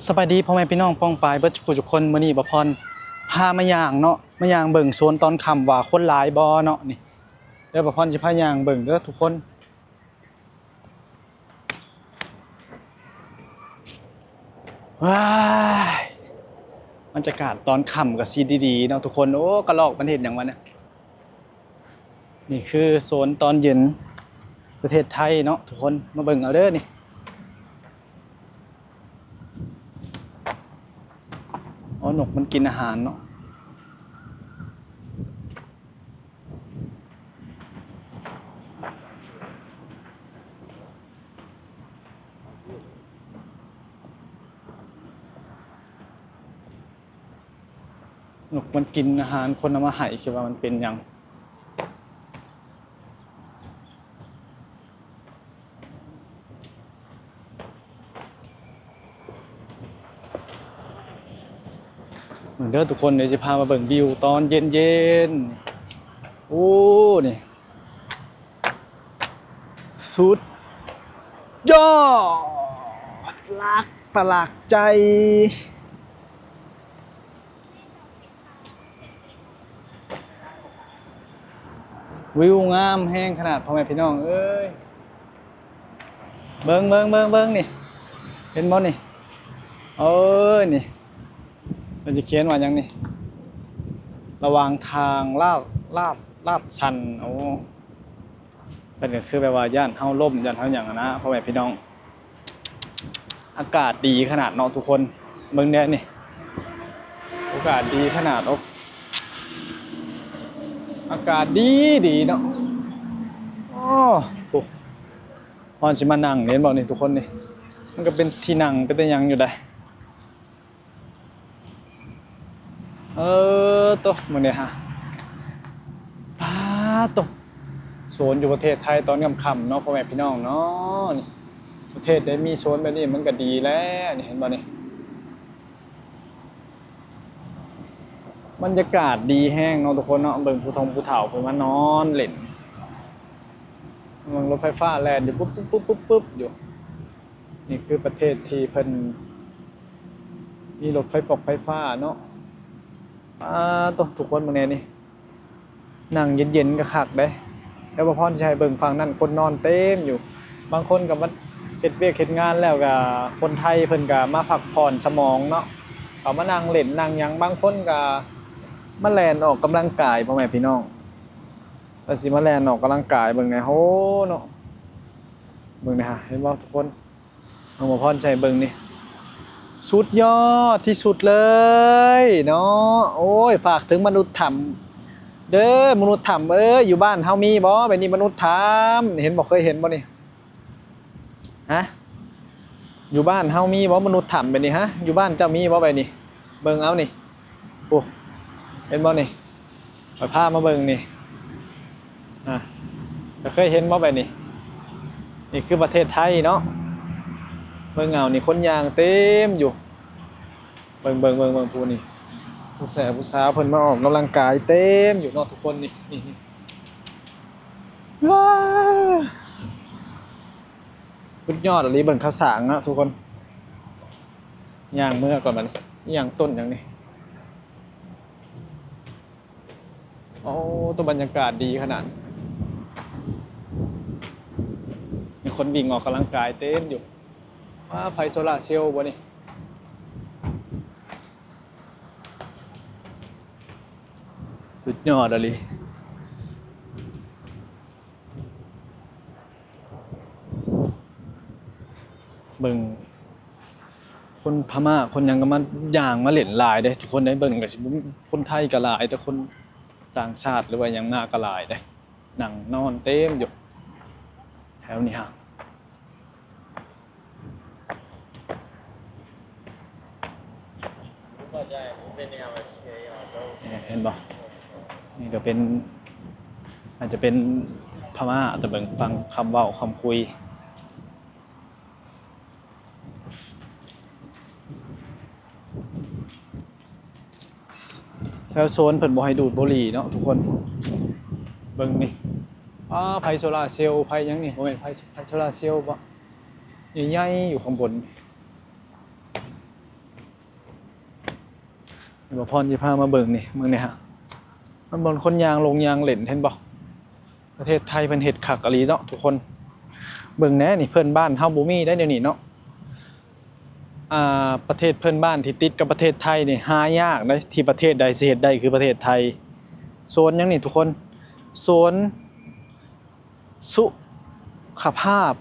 สบายดีพ่อแม่พี่น้องป้องปายเบิดทุกคนมื้อนี้บ่พรพามาย่างเนาะมาย่างเบิ่งโซนตอนค่ำว่าคนหลายบ่เนาะนี่เดี๋ยวบ่พรสิพาย่างเบิ่งเด้อทุกคนว้ายบรรยากาศตอนค่ำก็สิดีๆเนาะทุกคนโอ้กระรอกมันเฮ็ดหยังวะเนี่ยนี่คือโซนตอนเย็นประเทศไทยเนาะทุกคนมาเบิ่งเอาเด้อนี่อ๋อนกมันกินอาหารเนาะนกมันกินอาหารคนเอามาให้คิดว่ามันเป็นหยังเหมือนเด้อทุกคนเดี๋ยวจะพามาเบิ่งวิวตอนเย็นๆโอ้นี่สุดยอดลักประหลาดใจวิวงามแห้งขนาดพ่อแม่พี่น้องเอ้ยเบิ่งนี่เห็นบ่นี่เอ้ยนี่มันจะเขียนว่าหยังนี่ระหว่างทางลาดชันโอ้เป็นก็คือแบบว่าย่านเฮาล่มย่านเฮาหยังนะพ่อแม่พี่น้องอากาศดีขนาดเนาะทุกคนเบิ่งแน่นี่อากาศดีขนาดอากาศดีเนาะโอ้โหพอสิมานั่งเห็นบ่นี่ทุกคนนี่มันก็เป็นที่นั่งเป็นแต่หยังอยู่ได้ตัวมื้อนี้ฮะป้าตัวโซนอยู่ประเทศไทยตอนค่ำๆเนาะพ่อแม่พี่น้องเนาะนี่ประเทศได้มีโซนแบบนี้มันก็ดีแล้วนี่เห็นบ่นี่บรรยากาศดีแห้งเนาะทุกคนเนาะเบิ่งผู้เฒ่าเพิ่นมานอนเล่นรถไฟฟ้าแล่นอยู่ปุ๊บอยู่นี่คือประเทศที่เพิ่นมีรถไฟฟ้าเนาะตัวทุกคนมื้อนี้นี่นั่งเย็นๆก็คักเด้แล้วบ่พรสิให้เบิ่งฝั่งนั้นคนนอนเต็มอยู่บางคนก็มาเฮ็ดเวียกเฮ็ดงานแล้วก็คนไทยเพิ่นก็มาพักผ่อนสมองเนาะเอามานั่งเล่นนั่งหยังบางคนก็มาแล่นออกกำลังกายพ่อแม่พี่น้องแล้วสิมาแล่นออกกำลังกายเบิ่งแหน่โหเนาะเบิ่งนะฮะเห็นบ่ทุกคนเอาบ่พรสิให้เบิ่งนี่สุดยอดที่สุดเลยเนาะโอ้ยฝากถึงมนุษย์ถ้ำเด้อมนุษย์ถ้ำอยู่บ้านเฮามีบ่แบบนี้มนุษย์ถ้ำเห็นบ่เคยเห็นบ่นี่ฮะอยู่บ้านเฮามีบ่มนุษย์ถ้ำแบบนี้ฮะอยู่บ้านเจ้ามีบ่แบบนี้เบิ่งเอานี่ปุ๊เห็นบ่นี่ไปพามาเบิ่งนี่เคยเห็นบ่แบบนี้นี่คือประเทศไทยเนาะเบิ่งเอานี่คนยางเต็มอยู่เบิ่งผู้นี่ผู้แสบผู้สาวเพิ่นมาออกกำลังกายเต็มอยู่เนาะทุกคนนี่ว้าสุดยอดอะลีเบิ่งข้าวสารนะทุกคนย่างเมื่อก่อนมันย่างต้นอย่างนี้โอ้ตัวบรรยากาศดีขนาดมีคนวิ่งออกกำลังกายเต็มอยู่ว่าไฟโซล่าเซลล์บ่นี่สุดยอดอะลีเบิ่งคนพม่าคนยังก็มาย่างมาเล่นหลายเด้ทุกคนได้เบิ่งก็สิคนไทยก็หลายแต่คนต่างชาติหรือว่าหยังมาก็หลายเด้นั่งนอนเต็มอยู่แถวนี้ฮะเห็นบ่นี่ก็เป็นอาจจะเป็นพม่าแต่เบิ่งฟังคำเว้าคำคุยแล้วโซนเพิ่นบ่ให้ดูดบุหรี่เนาะทุกคนเบิ่งนี่ไผโซล่าเซลล์ไผหยังนี่บ่แม่นไผโซล่าเซลล์บ่ใหญ่ๆอยู่ข้างบน บ่พรสิพามาเบิ่งนี่เมืองนี่ฮะมันบนคนยางลงยางเล่นเห็นบ่ประเทศไทยเพิ่นเฮ็ดคักอะลีเนาะทุกคนเบิ่งแหน่นี่เพิ่นบ้านเฮาบ่มีได้เดี๋ยวนี้เนาะประเทศเพื่อนบ้านที่ติดกับประเทศไทยนี่หายากนะที่ประเทศใดสิเฮ็ดได้คือประเทศไทยโซนยังนี่ทุกคนโซนสุขภาพ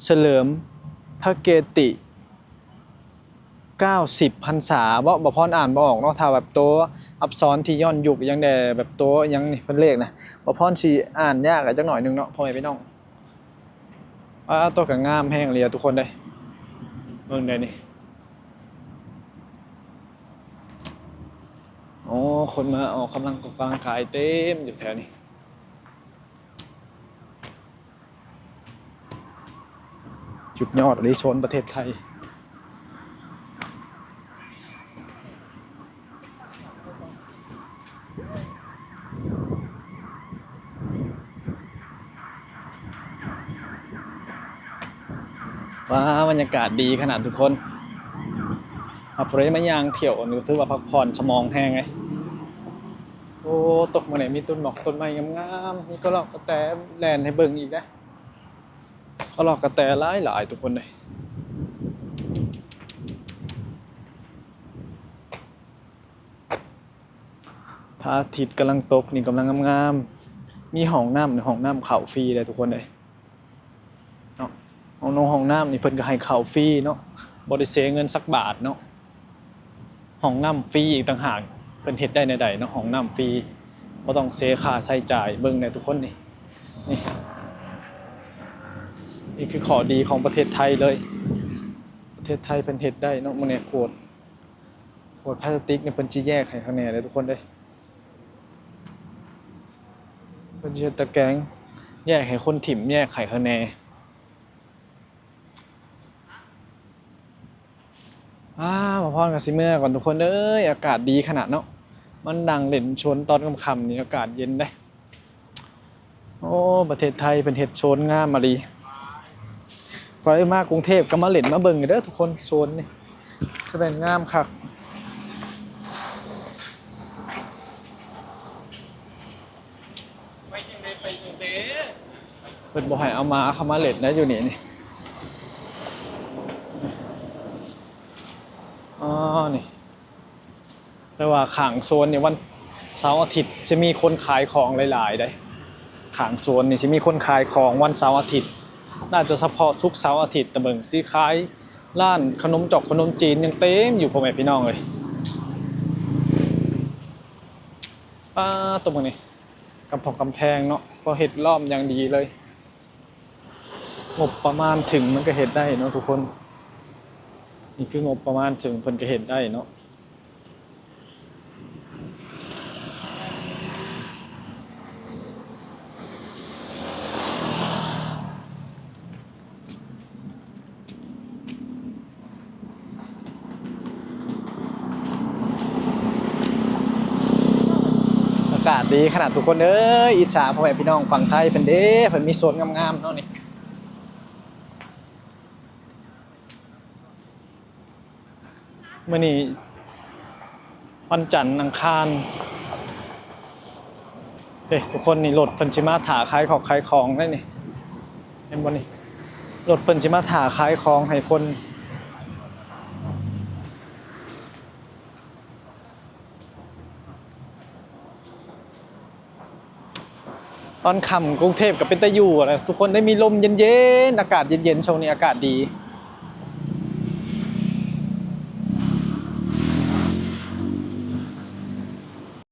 เฉลิมพระเกติ90พรรษาบ่พรอ่านบ่ออกเนาะถ้าแบบตัวอักษรที่ย้อนยุคยังแต่แบบตัวยังนี่เพิ่นเลขนะบ่พรสิอ่านยากจักหน่อยนึงเนาะพ่อแม่พี่น้องตัวก็งามแฮงเลยทุกคนเด้เบิ่งได้นี่โอ้คนมาออกกำลังกายเต็มอยู่แถวนี้จุดยอดในโซนประเทศไทยว้าบรรยากาศดีขนาดทุกคนขับรถมายางเที่ยวนี่ถือว่าพักผ่อนสมองแห้งไงโอ้ตกมาไหนมีต้นหมอกต้นไม้งามๆนี่ก็หลอกกระแตแลนให้เบิ่งอีกนะก็หลอกกระแตหลายทุกคนเลยพระอาทิตย์กำลังตกนี่กำลังงามๆมีห้องน้ำเข้าฟรีเลยทุกคนเลยเนาะห้องน้ำนี่เพิ่นก็ให้เข้าฟรีเนาะบ่ได้เสียเงินสักบาทเนาะห้องน้ำฟรีอีกต่างหากเพิ่นเฮ็ดได้ในใดเนาะห้องน้ำฟรีบ่ต้องเสียค่าใช้จ่ายเบิ่งได้ทุกคนนี่นี่คือข้อดีของประเทศไทยเลยประเทศไทยเพิ่นเฮ็ดได้เนาะมื้อนี้ขวดพลาสติกเนี่ยเพิ่นสิแยกให้ข้างในเลยทุกคนเด้เพิ่นสิเฮ็ดตะแกรงแยกให้คนถิ่มแยกให้ข้างในมาพรกับสิเมื่อก่อนทุกคนเอ้ยอากาศดีขนาดเนาะมันดังเด่นชนตอนค่ำๆนี่อากาศเย็นได้โอ้ประเทศไทยเป็นเฮ็ดโซนงามมาดีพอมากรุงเทพก็มาเล่นมาเบิ่งเด้อทุกคนโซนนี่แสดงงามคักเพิ่นบ่ให้เอามาเข้ามาเล่นนะอยู่นี่นี่แต่ว่าข้างโซนนี่วันเสาร์อาทิตย์จะมีคนขายของหลายๆได้ข้างโซนนี่จะมีคนขายของวันเสาร์อาทิตย์น่าจะเฉพาะทุกเสาร์อาทิตย์แต่เบิ่งสิขายร้านขนมจอกขนมจีนยังเต็มอยู่พ่อแม่พี่น้องเลยตรงนี้กำแพงเนาะพอเฮ็ดล้อมอย่างดีเลยงบประมาณถึงมันก็เฮ็ดได้เนาะทุกคนนี่คืองบประมาณถึงเพิ่นก็เฮ็ดได้เนาะอากาศดีขนาดทุกคนเอ้ยอิจฉาพ่อแม่พี่น้องฝั่งไทยเพิ่นเด้เพิ่นมีโซนงามๆเนาะนี่มื้อนี้วันจันทร์อังคารทุกคนนี่รถเพิ่นสิมาถาขายของได้นี่เห็นบ่นี่รถเพิ่นสิมาถาขายของให้คนตอนค่ำกรุงเทพก็เป็นตาอยู่ทุกคนได้มีลมเย็นๆอากาศเย็นๆช่วงนี้อากาศดี